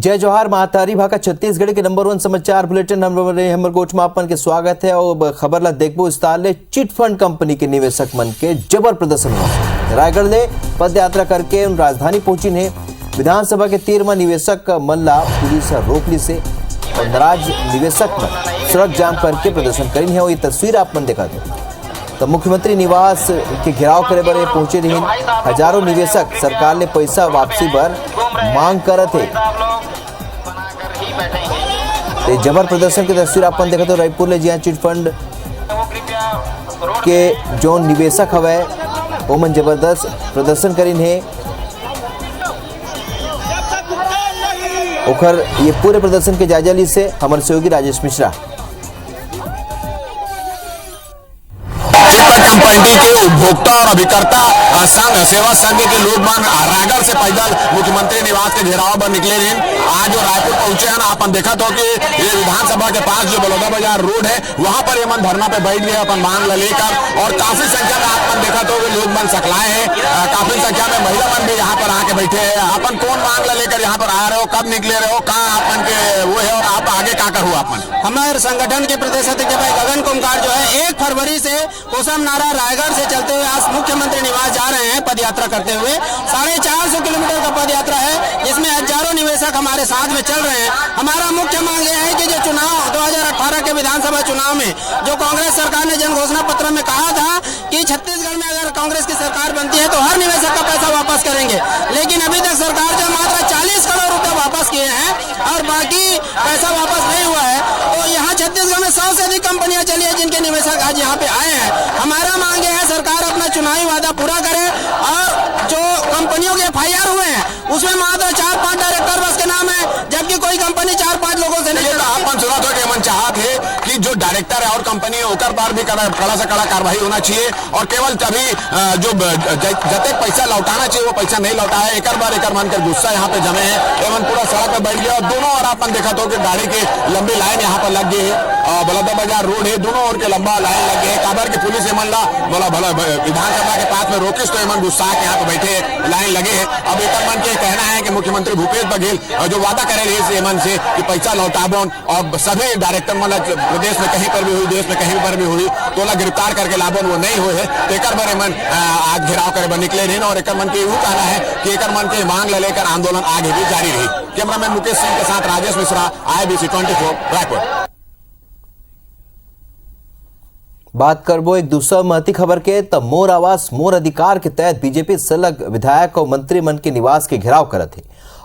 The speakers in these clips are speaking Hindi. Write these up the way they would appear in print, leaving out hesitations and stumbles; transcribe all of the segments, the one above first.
जय जोहार महातारी भाका छत्तीसगढ़ के नंबर 1 समाचार बुलेटिन हमर गोठ में आपन के स्वागत है। और खबर ला देखबो विस्तार ले। चिट फंड कंपनी के निवेशक मन के जबर प्रदर्शन हुआ। रायगढ़ ले पद यात्रा करके उन राजधानी पहुंची ने विधानसभा के 13 निवेशक मन ला पुलिस रोक ली से और नाराज निवेशक मन सड़क जाम करके प्रदर्शन करी है। ये तस्वीर आप मन देखा तो मुख्यमंत्री निवास के घेराव करे बर पहुंचे रही। हजारों निवेशक सरकार ने पैसा वापसी पर मांग करत है। जबर प्रदर्शन की तस्वीर अपन देखा तो रायपुर ले जिया चिट फंड के जो निवेशक हवे ओमन जबरदस्त प्रदर्शन करीन है। ओखर ये पूरे प्रदर्शन के जायजा ली से हमारे सहयोगी राजेश मिश्रा। कंपनी के उपभोक्ता और अभिकर्ता संघ सेवा संघ के लोग रायगढ़ से पैदल मुख्यमंत्री निवास के घेराव पर निकले हैं। आज जो रायपुर पहुंचे हैं अपन देखा तो कि ये विधानसभा के पास जो बलौदा बाजार रोड है वहां पर ये मन धरना पे बैठ गए अपन मांग लेकर। और काफी संख्या में अपन देखा तो लोग मन सकलाए हैं। काफी संख्या में महिला मन भी यहाँ पर आके बैठे हैं। अपन कौन मांग लेकर यहाँ पर आ रहे हो, कब निकले रहे हो, कहाँ अपन के वो है और आप आगे क्या कर हुआ अपन? हमारे संगठन के प्रदेश अध्यक्ष भाई गगन कुमार जो है 1 फरवरी से कोसम नारा रायगढ़ से चलते हुए आज मुख्यमंत्री निवास जा रहे हैं पद यात्रा करते हुए। 450 किलोमीटर का पद यात्रा है जिसमें हजारों निवेशक हमारे साथ में चल रहे हैं। हमारा मुख्य मांग यह है कि जो चुनाव 2018 के विधानसभा चुनाव में जो कांग्रेस सरकार ने जन घोषणा पत्र में कहा था कि छत्तीसगढ़ में अगर कांग्रेस की सरकार बनती है तो हर निवेशक का पैसा वापस करेंगे, लेकिन अभी तक सरकार जो मात्र 40 करोड़ रुपए वापस किए हैं और बाकी पैसा वापस नहीं हुआ है। तो यहाँ छत्तीसगढ़ में 100 से अधिक कंपनियां चली है जिनके निवेशक आज यहाँ पे आए हैं। हमारा मांग है सरकार अपना चुनावी वादा पूरा करे और जो कंपनियों के FIR हुए हैं उसमें मात्र 4-5 डायरेक्टर बस के नाम है, जबकि कोई कंपनी 4-5 लोगों से नहीं। अपन सुना था कि मन चाहत है कि जो डायरेक्टर है और कंपनी है ओकर पर भी कड़ा से कड़ा कार्रवाई होना चाहिए और केवल तभी जो जते पैसा लौटाना चाहिए वो पैसा नहीं लौटा है। एक बार मन कर गुस्सा यहाँ पे जमे है। एवं पूरा सड़क पे बैठ गया और दोनों ओर अपन देखा तो कि गाड़ी की लंबी लाइन यहाँ पर लग गई है। बलौदा बाजार रोड है, दोनों ओर के लंबा लाइन लग गई है। काबर की पुलिस एमन ला बोला भला विधानसभा के पास में रोकिस तो एमन गुस्सा के यहाँ पे बैठे लाइन लगे है। अब एक मन के कहना है कि मुख्यमंत्री भूपेश बघेल जो वादा करे रहे एमन से कि पैसा लौटाबोन और सभी डायरेक्टर मतलब प्रदेश में कहीं पर भी हुई, देश में कहीं पर भी हुई तो ला गिरफ्तार करके लाभन वो नहीं हुए है। तो एक बार मन आज घेराव करे निकले रहे और एक मन के यूँ कहना है कि एक मन के मांग लेकर आंदोलन आगे भी जारी रही। कैमरामैन मुकेश सिंह के साथ राजेश मिश्रा, IBC 24 रायपुर। बात करबो एक दूसरा महती खबर के तब मोर आवास मोर अधिकार के तहत बीजेपी सलग विधायक और मंत्री मन के निवास के घेराव करत है।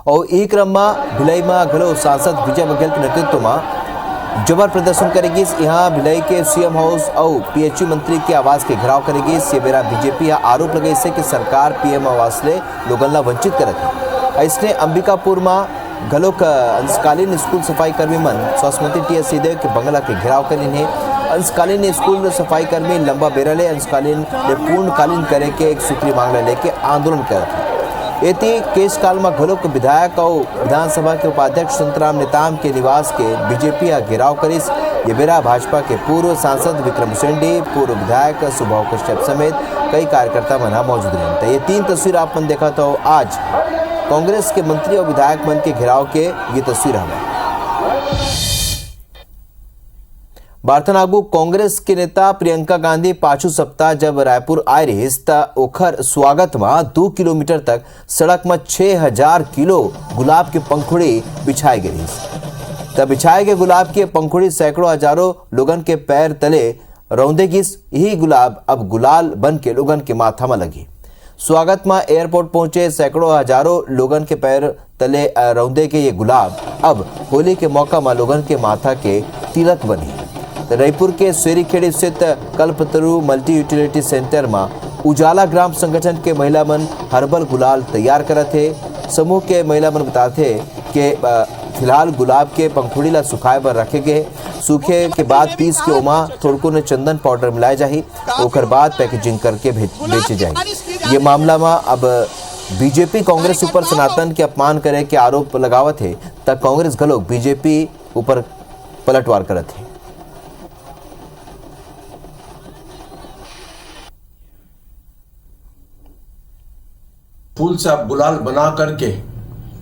और एक क्रम में भिलाई में घलो सांसद विजय बघेल के नेतृत्व में जबर प्रदर्शन करेगी। यहाँ भिलाई के CM हाउस और PHU मंत्री के आवास के घेराव करेगी। ये बेरा बीजेपी आरोप लगे से कि सरकार PM आवास ले लोगन ला वंचित करत है। इसने अंबिकापुर में घलोक अंशकालीन स्कूल सफाई कर्मी मन स्वास्थ्य मंत्री TS सिंहदेव के बंगला के घेराव करीन है। अंशकालीन स्कूल सफाई कर्मी लंबा बेरा ले अंशकालीन ले पूर्णकालीन करे के एक सूत्री मांग लेके आंदोलन करत है। एती केस काल में घलोक विधायक और विधानसभा के उपाध्यक्ष संतराम नेताम के निवास के बीजेपी घेराव करिस। ये बेरा भाजपा के पूर्व सांसद विक्रम उसेंडी, पूर्व विधायक सुभाव कश्यप समेत कई कार्यकर्ता मना मौजूद रहे। तो ये 3 तस्वीर आपन देखा तो आज कांग्रेस के मंत्री और विधायक मन के घेराव के ये तस्वीर हमें बार्थन आगू कांग्रेस के नेता प्रियंका गांधी पाछू सप्ताह जब रायपुर आए रही ओखर स्वागत में 2 किलोमीटर तक सड़क में 6000 किलो गुलाब के पंखुड़ी बिछाई गई। तब बिछाए गए गुलाब के पंखुड़ी सैकड़ों हजारों लोगन के पैर तले रौंदेगी। यही गुलाब अब गुलाल बन के लोगन के माथा में लगी। स्वागत में एयरपोर्ट पहुंचे सैकड़ों हजारों लोगन के पैर तले रौंदे के ये गुलाब अब होली के मौका में लोगन के माथा के तिलक बनी। रायपुर के सेरीखेड़ी स्थित कल्पतरु मल्टी यूटिलिटी सेंटर में उजाला ग्राम संगठन के महिला मन हर्बल गुलाल तैयार करत थे। समूह के महिला मन बताते कि फिलहाल गुलाब के पंखुड़ी ला सुखाए पर रखे गए। सूखे के बाद पीस के ओमा थोड़को ने चंदन पाउडर मिलाए जाही, ओकर बाद पैकेजिंग करके बेचे जाही। ये मामला में अब बीजेपी कांग्रेस ऊपर सनातन के अपमान करे के आरोप लगावत है तब कांग्रेस घलोक बीजेपी ऊपर पलटवार करत है। फूल से आप गुलाल बना करके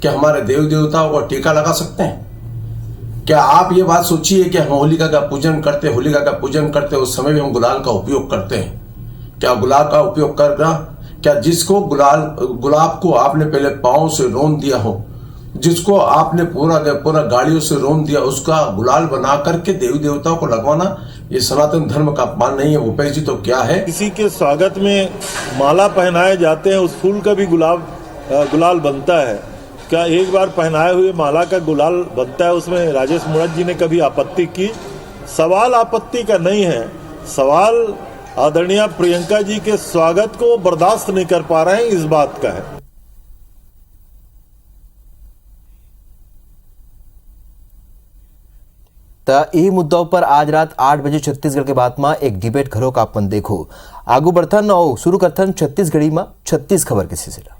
क्या हमारे देवी देवताओं को टीका लगा सकते हैं? क्या आप ये बात सोचिए कि हम होलिका का पूजन करते उस समय भी हम गुलाल का उपयोग करते हैं। क्या गुलाल का उपयोग करना, क्या जिसको गुलाब को आपने पहले पांव से रोन दिया हो, जिसको आपने पूरा गाड़ियों से रोन दिया, उसका गुलाल बना करके देवी देवताओं को लगवाना, ये सनातन धर्म का अपमान नहीं है। भूपेश जी, तो क्या है? किसी के स्वागत में माला पहनाए जाते हैं, उस फूल का भी गुलाल बनता है। क्या एक बार पहनाए हुए माला का गुलाल बनता है, उसमें राजेश मुणत जी ने कभी आपत्ति की? सवाल आपत्ति का नहीं है, सवाल आदरणीय प्रियंका जी के स्वागत को बर्दाश्त नहीं कर पा रहे हैं, इस बात का है। त ई मुद्दों पर आज रात 8 बजे छत्तीसगढ़ के बात में एक डिबेट घरों का अपन देखो आगू बढ़थन और शुरू करथन छत्तीसगढ़ी में 36 खबर के सिलसिला।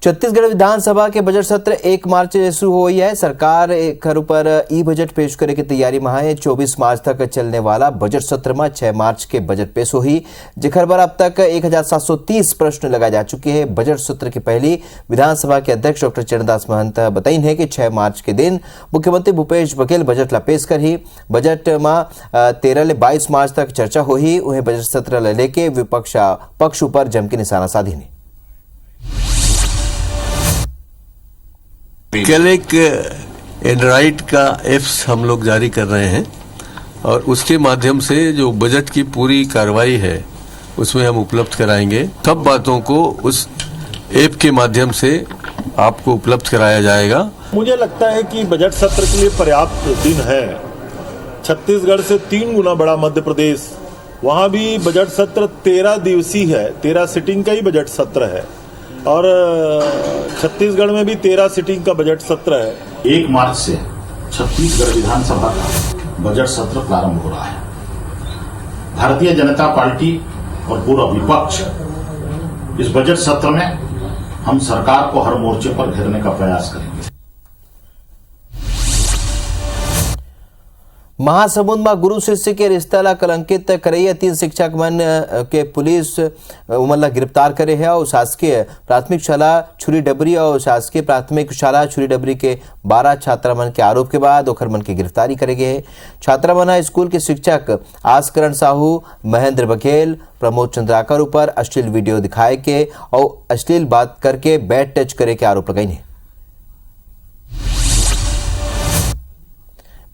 छत्तीसगढ़ विधानसभा के बजट सत्र 1 मार्च से शुरू हुई है। सरकार एक घर पर ई बजट पेश करे की तैयारी में है। 24 मार्च तक चलने वाला बजट सत्र में 6 मार्च के बजट पेश हुई, जिखर पर अब तक 1730 प्रश्न लगाए जा चुके हैं। बजट सत्र की पहली विधानसभा के अध्यक्ष डॉक्टर चरणदास महंत बताइन है कि 6 मार्च के दिन मुख्यमंत्री भूपेश बघेल बजट ला पेश कर ही बजट में 13 ले 22 मार्च तक चर्चा हुई। उन्हें बजट सत्र लेके विपक्ष पक्ष पर जम के निशाना साधी ने। कल एक एंड्रॉइड का एप्स हम लोग जारी कर रहे हैं और उसके माध्यम से जो बजट की पूरी कार्रवाई है उसमें हम उपलब्ध कराएंगे। सब बातों को उस ऐप के माध्यम से आपको उपलब्ध कराया जाएगा। मुझे लगता है कि बजट सत्र के लिए पर्याप्त दिन है। छत्तीसगढ़ से 3 गुना बड़ा मध्य प्रदेश, वहां भी बजट सत्र 13 दिवसीय है, 13 सिटिंग का ही बजट सत्र है और छत्तीसगढ़ में भी 13 सिटिंग का बजट सत्र है। 1 मार्च से छत्तीसगढ़ विधानसभा का बजट सत्र प्रारंभ हो रहा है। भारतीय जनता पार्टी और पूरा विपक्ष इस बजट सत्र में हम सरकार को हर मोर्चे पर घेरने का प्रयास करेंगे। महासमुंद में गुरु शिष्य के रिश्ता ला कलंकित करैया 3 शिक्षक मन के पुलिस उमन ला गिरफ्तार करे है और शासकीय प्राथमिक शाला छुरी डबरी और शासकीय प्राथमिक शाला छुरी डबरी के 12 छात्रा मन के आरोप के बाद ओखर मन की गिरफ्तारी करे गए। छात्रा मन स्कूल के शिक्षक आसकरण साहू, महेंद्र बघेल, प्रमोद चंद्राकर ऊपर अश्लील वीडियो दिखाए के और अश्लील बात करके बैड टच करे के आरोप लगाई है।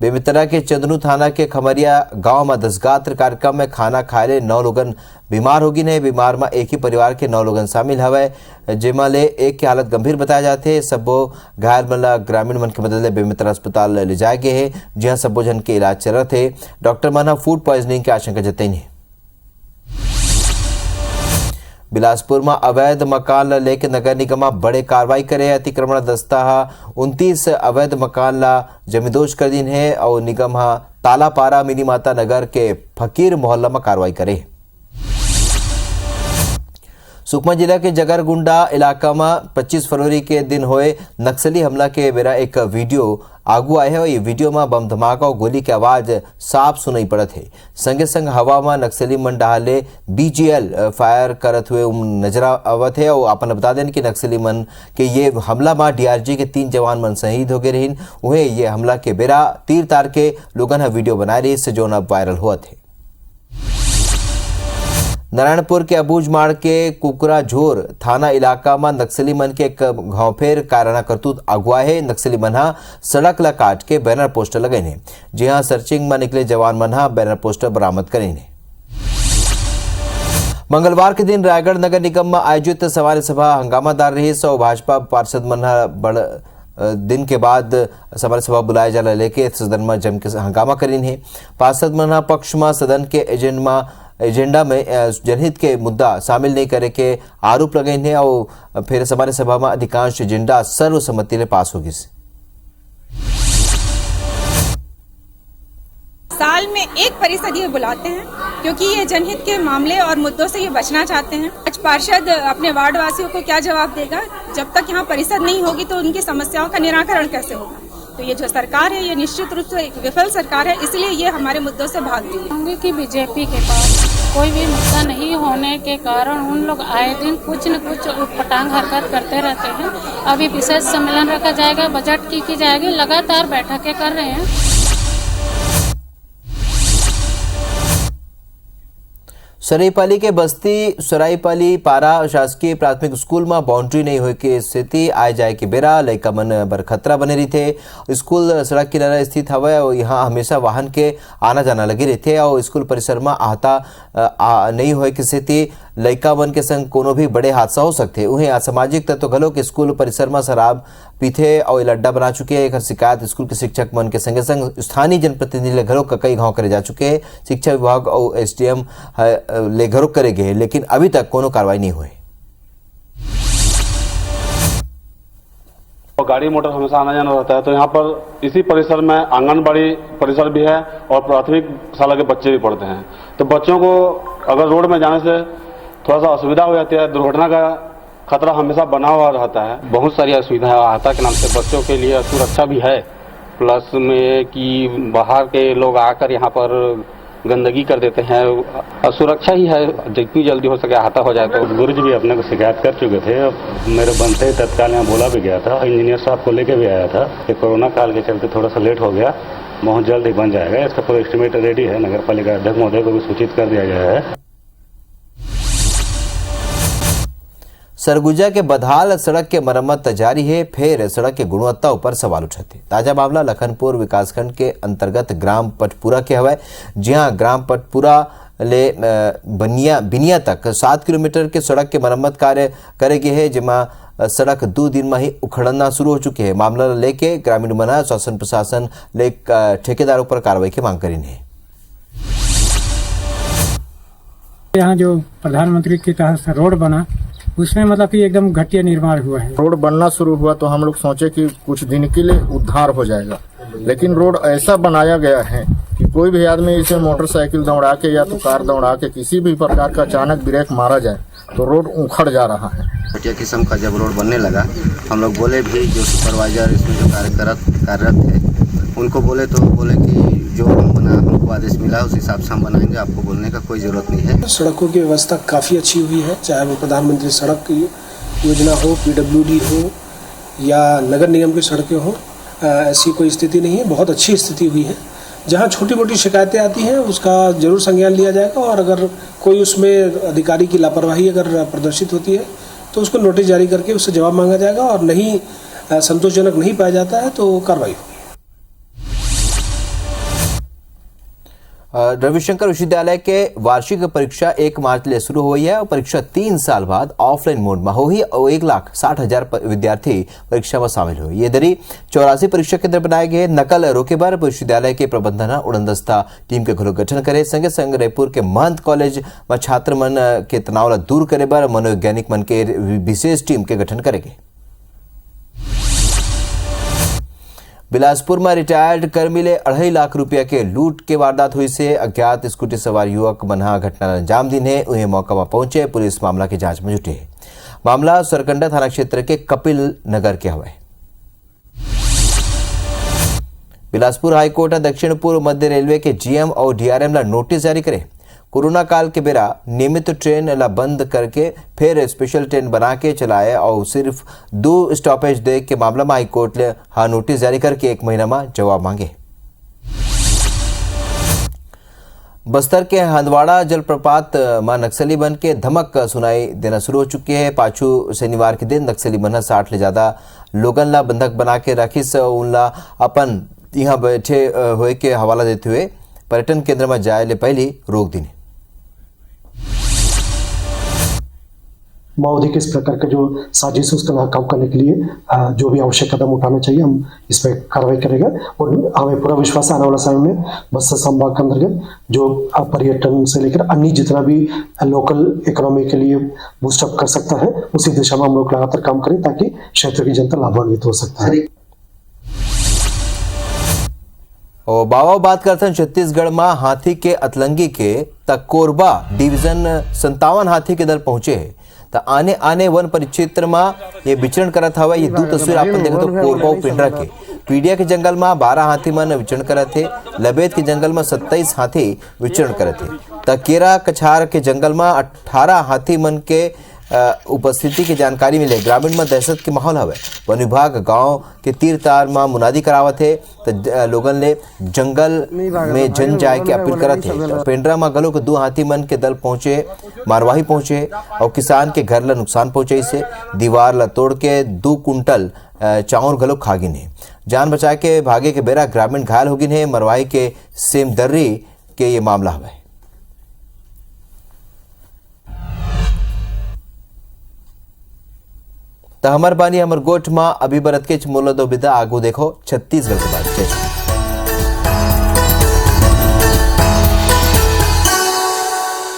बेमितरा के चंदनू थाना के खमरिया गांव में 10 गात्र कार्यक्रम में खाना खाए 9 लोगन बीमार होगी ने। बीमार में एक ही परिवार के 9 लोगन शामिल हवे, जेमा ले एक की हालत गंभीर बताए जाते। सबो घायल मन ला ग्रामीण मन के मदद ले बेमितरा अस्पताल ले जाए गए है, जहां सबो जन के इलाज चलत है। डॉक्टर मन फूड पॉइजनिंग की आशंका जताई है। बिलासपुर में अवैध मकान ला लेके नगर निगम बड़े कार्रवाई करे। अतिक्रमण दस्ता 29 अवैध मकान ला जमींदोज कर दिन है और निगम तालापारा मिनी माता नगर के फकीर मोहल्ला में कार्रवाई करे। सुकमा जिला के जगरगुंडा इलाका में 25 फरवरी के दिन हुए नक्सली हमला के बेरा एक वीडियो आगू आए है और ये वीडियो में बम धमाका और गोली की आवाज साफ सुनाई पड़त है। संगे संग हवा में नक्सली मन डाले BGL फायर करत हुए नजर आवत है और अपन बता दें कि नक्सली मन के ये हमला में DRG के 3 जवान मन शहीद हो गए रहीन। वह ये हमला के बेरा तीर तार के लोगन वीडियो बना रही से जो अब वायरल हुआ थे। नारायणपुर के अबूझमाड़ के कुकराझोर थाना इलाका में नक्सली मन के एक घावफेर कारणा करतूत अगुआ है। नक्सली मन सड़क ला काट के बैनर पोस्टर लगे ने, जहां सर्चिंग में निकले जवान मन बैनर पोस्टर बरामद करे ने। मंगलवार के दिन रायगढ़ नगर निगम में आयोजित सवारी सभा हंगामादार रही। सौ भाजपा पार्षद मन बड़ दिन के बाद सवारी सभा बुलाए जाला लेके सदन में जम के हंगामा करीन है। पार्षद मन पक्ष में सदन के एजेंडा में जनहित के मुद्दा शामिल नहीं करे के आरोप लगाए हैं और फिर सवारी सभा में अधिकांश एजेंडा सर्वसम्मति ले पास होगी। साल में एक परिषद ये बुलाते हैं क्योंकि ये जनहित के मामले और मुद्दों से ये बचना चाहते हैं। आज पार्षद अपने वार्ड वासियों को क्या जवाब देगा? जब तक यहाँ परिषद नहीं होगी तो उनकी समस्याओं का निराकरण कैसे होगा? तो ये जो सरकार है ये निश्चित रूप से एक विफल सरकार है, इसलिए ये हमारे मुद्दों से भाग रही है। कि बीजेपी के पास कोई भी मुद्दा नहीं होने के कारण उन लोग आए दिन कुछ न कुछ उटपटांग हरकत करते रहते हैं। अभी विशेष सम्मेलन रखा जाएगा, बजट की जाएगी, लगातार बैठकें कर रहे हैं। सराईपाली के बस्ती सराईपाली पारा शासकीय प्राथमिक स्कूल में बाउंड्री नहीं होए की स्थिति आए जाए के बेरा लइका मन बर खतरा बने रही थे। स्कूल सड़क किनारा स्थित हवय और यहाँ हमेशा वाहन के आना जाना लगे रहते और स्कूल परिसर में आहता नहीं होए की स्थिति लइका मन के संग कोनो भी बड़े हादसा हो सकते। उन्हें असामाजिक तत्व घलो के स्कूल परिसर में शराब पीथे और अड्डा बना चुके हैं। एक शिकायत स्कूल के शिक्षक मन के संगे संग स्थानीय जनप्रतिनिधि घलो कई गांव करे जा चुके हैं। शिक्षा विभाग और एसडीएम ले घरों करे गए, लेकिन अभी तक कोनो कार्रवाई नहीं हुई। और गाड़ी मोटर हमेशा आना जाना रहता है, तो यहाँ पर इसी परिसर में आंगनबाड़ी परिसर भी है और प्राथमिक शाला के बच्चे भी पढ़ते हैं। तो बच्चों को अगर रोड में जाने से थोड़ा सा असुविधा हो जाती है, दुर्घटना का खतरा हमेशा बना हुआ रहता है। बहुत सारी असुविधाएं आहता के नाम से बच्चों के लिए सुरक्षा भी है, प्लस में कि बाहर के लोग आकर यहाँ पर गंदगी कर देते हैं। सुरक्षा ही है, जितनी जल्दी हो सके आहता हो जाए। तो गुरु जी भी अपने को शिकायत कर चुके थे, मेरे बनते तत्काल यहाँ बोला भी गया था, इंजीनियर साहब को लेके भी आया था कि कोरोना काल के चलते थोड़ा सा लेट हो गया, बहुत जल्द ही बन जाएगा। इसका पूरा एस्टिमेट रेडी है, नगर पालिका अध्यक्ष महोदय को भी सूचित कर दिया गया है। सरगुजा के बधाल सड़क के मरम्मत जारी है, फिर सड़क की गुणवत्ता ऊपर सवाल उठाते। ताजा मामला लखनपुर विकासखंड के अंतर्गत ग्राम पटपुरा के हवा, जहां ग्राम पटपुरा ले बिनिया तक 7 किलोमीटर के सड़क के मरम्मत कार्य करेगी है, जिसमें सड़क 2 दिन में ही उखड़ना शुरू हो चुके हैं। मामला लेके ग्रामीण मना शासन प्रशासन ले ठेकेदारों पर कार्रवाई की मांग करी है। यहाँ जो प्रधानमंत्री के तहत रोड बना, उसमें मतलब कि एकदम घटिया निर्माण हुआ है। रोड बनना शुरू हुआ तो हम लोग सोचे कि कुछ दिन के लिए उद्धार हो जाएगा, लेकिन रोड ऐसा बनाया गया है कि कोई भी आदमी इसे मोटरसाइकिल दौड़ा के या तो कार दौड़ा के किसी भी प्रकार का अचानक ब्रेक मारा जाए तो रोड उखड़ जा रहा है। घटिया किस्म का जब रोड बनने लगा, हम लोग बोले भी, जो सुपरवाइजर इसमें जो कार्यरत थे उनको बोले कि जो हम हमको आदेश मिला उस हिसाब से हम बनाएंगे, आपको बोलने का कोई जरूरत नहीं है। सड़कों की व्यवस्था काफ़ी अच्छी हुई है, चाहे वो प्रधानमंत्री सड़क योजना हो, पीडब्ल्यूडी हो या नगर निगम की सड़कें हो, ऐसी कोई स्थिति नहीं है। बहुत अच्छी स्थिति हुई है। जहाँ छोटी मोटी शिकायतें आती हैं उसका जरूर संज्ञान लिया जाएगा, और अगर कोई उसमें अधिकारी की लापरवाही अगर प्रदर्शित होती है तो उसको नोटिस जारी करके उससे जवाब मांगा जाएगा, और नहीं संतोषजनक नहीं पाया जाता है तो कार्रवाई होगी। रविशंकर विश्वविद्यालय के वार्षिक परीक्षा 1 मार्च ले शुरू हुई है और परीक्षा 3 साल बाद ऑफलाइन मोड में हुई और 1,60,000 विद्यार्थी परीक्षा में शामिल हुए। ये दरी 84 परीक्षा केंद्र बनाए गए। नकल रोके बार विश्वविद्यालय के प्रबंधन उड़नदस्ता टीम के घलो गठन करे, संगे संग रायपुर के महंत कॉलेज में छात्र मन के तनाव दूर करे बार मनोवैज्ञानिक मन के विशेष टीम के गठन करेंगे। बिलासपुर में रिटायर्ड कर्मी ले 2.5 लाख रुपया के लूट के वारदात हुई से अज्ञात स्कूटी सवार युवक मनहा घटना अंजाम दिन है। उन्हें मौका पर पहुंचे, पुलिस मामला की जांच में जुटी है। मामला सरकंडा थाना क्षेत्र के कपिल नगर के हवा। बिलासपुर हाईकोर्ट दक्षिण पूर्व मध्य रेलवे के जीएम और डीआरएम ला नोटिस जारी करे। कोरोना काल के बेरा नियमित ट्रेन ला बंद करके फिर स्पेशल ट्रेन बना के चलाए और सिर्फ 2 स्टॉपेज दे के मामला में हाईकोर्ट ने नोटिस जारी करके 1 महीना में जवाब मांगे। बस्तर के हंदवाड़ा जलप्रपात में नक्सली बन के धमक सुनाई देना शुरू हो चुकी है। पाछू शनिवार के दिन नक्सली बन 60 ले ज्यादा लोगन ला बंधक बना के रखिस, उनला अपन यहाँ बैठे हुए के हवाला देते हुए पर्यटन केंद्र में जाए ले पहले रोक दी। माओवादी के इस प्रकार का जो साजिश है उसका नाकाम करने के लिए जो भी आवश्यक कदम उठाना चाहिए हम इस पर कार्रवाई करेंगे, और हमें पूरा विश्वास है आने वाला समय में बस्तर संभाग के अंतर्गत जो पर्यटन से लेकर अन्य जितना भी लोकल इकोनॉमी के लिए बूस्टअप कर सकता है उसी दिशा में हम लोग लगातार काम करें ताकि क्षेत्र की जनता लाभान्वित हो सकता है। और बाबा बात करते हैं छत्तीसगढ़ में हाथी के अतलंगी के तक कोरबा डिवीजन 57 हाथी के दल पहुंचे है। तो आने वन परिक्षेत्र में ये विचरण करत हवा। ये 2 तस्वीर आपन देखो तो कोरबा और पिंडरा के पीडिया के जंगल में 12 हाथी मन विचरण करत थे। लबेद के जंगल में 27 हाथी विचरण करत थे। तकेरा कछार के जंगल में 18 हाथी मन के उपस्थिति की जानकारी मिले। ग्रामीण में दहशत के माहौल हवे। वन विभाग गांव के तीर तार में मुनादी करावत है तो लोगन ले जंगल में जन जाए के अपील करत है। तो पेंड्रा में गलो के 2 हाथी मन के दल पहुंचे, मारवाही पहुंचे और किसान के घर ला नुकसान पहुंचे से दीवार ला तोड़ के 2 कुंटल चाउर गलो खागिन है। जान बचा के भागे के बेरा ग्रामीण घायल होगिन है। मरवाही के सेमदर्री के ये मामला हवे। हमर बानी हमर गोठ में अभी बरत के मोलो दो बिदा आगू देखो छत्तीसगढ़ के बाद।